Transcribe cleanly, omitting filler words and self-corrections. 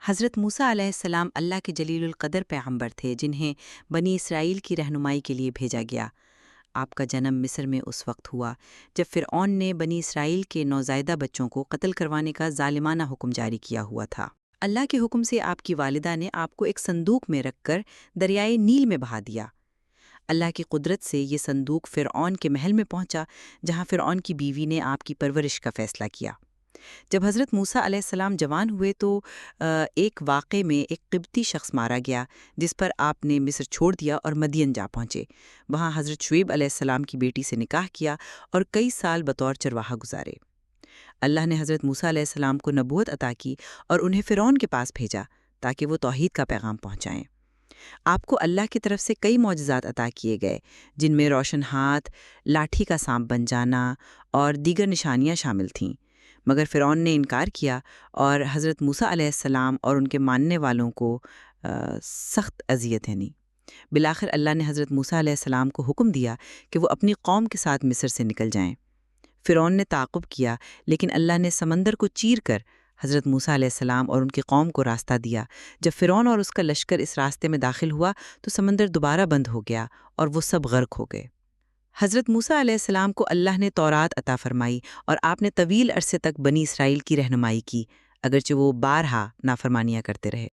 حضرت موسیٰ علیہ السلام اللہ کے جلیل القدر پیغمبر تھے جنہیں بنی اسرائیل کی رہنمائی کے لیے بھیجا گیا۔ آپ کا جنم مصر میں اس وقت ہوا جب فرعون نے بنی اسرائیل کے نوزائیدہ بچوں کو قتل کروانے کا ظالمانہ حکم جاری کیا ہوا تھا۔ اللہ کے حکم سے آپ کی والدہ نے آپ کو ایک صندوق میں رکھ کر دریائے نیل میں بہا دیا۔ اللہ کی قدرت سے یہ صندوق فرعون کے محل میں پہنچا جہاں فرعون کی بیوی نے آپ کی پرورش کا فیصلہ کیا۔ جب حضرت موسیٰ علیہ السلام جوان ہوئے تو ایک واقعے میں ایک قبطی شخص مارا گیا جس پر آپ نے مصر چھوڑ دیا اور مدین جا پہنچے۔ وہاں حضرت شعیب علیہ السلام کی بیٹی سے نکاح کیا اور کئی سال بطور چرواہا گزارے۔ اللہ نے حضرت موسیٰ علیہ السلام کو نبوت عطا کی اور انہیں فرعون کے پاس بھیجا تاکہ وہ توحید کا پیغام پہنچائیں۔ آپ کو اللہ کی طرف سے کئی معجزات عطا کیے گئے جن میں روشن ہاتھ، لاٹھی کا سانپ بن جانا اور دیگر نشانیاں شامل تھیں، مگر فرعون نے انکار کیا اور حضرت موسیٰ علیہ السلام اور ان کے ماننے والوں کو سخت اذیتیں دیں۔ بالآخر اللہ نے حضرت موسیٰ علیہ السلام کو حکم دیا کہ وہ اپنی قوم کے ساتھ مصر سے نکل جائیں۔ فرعون نے تعاقب کیا لیکن اللہ نے سمندر کو چیر کر حضرت موسیٰ علیہ السلام اور ان کی قوم کو راستہ دیا۔ جب فرعون اور اس کا لشکر اس راستے میں داخل ہوا تو سمندر دوبارہ بند ہو گیا اور وہ سب غرق ہو گئے۔ حضرت موسیٰ علیہ السلام کو اللہ نے تورات عطا فرمائی اور آپ نے طویل عرصے تک بنی اسرائیل کی رہنمائی کی، اگرچہ وہ بارہا نافرمانیاں کرتے رہے۔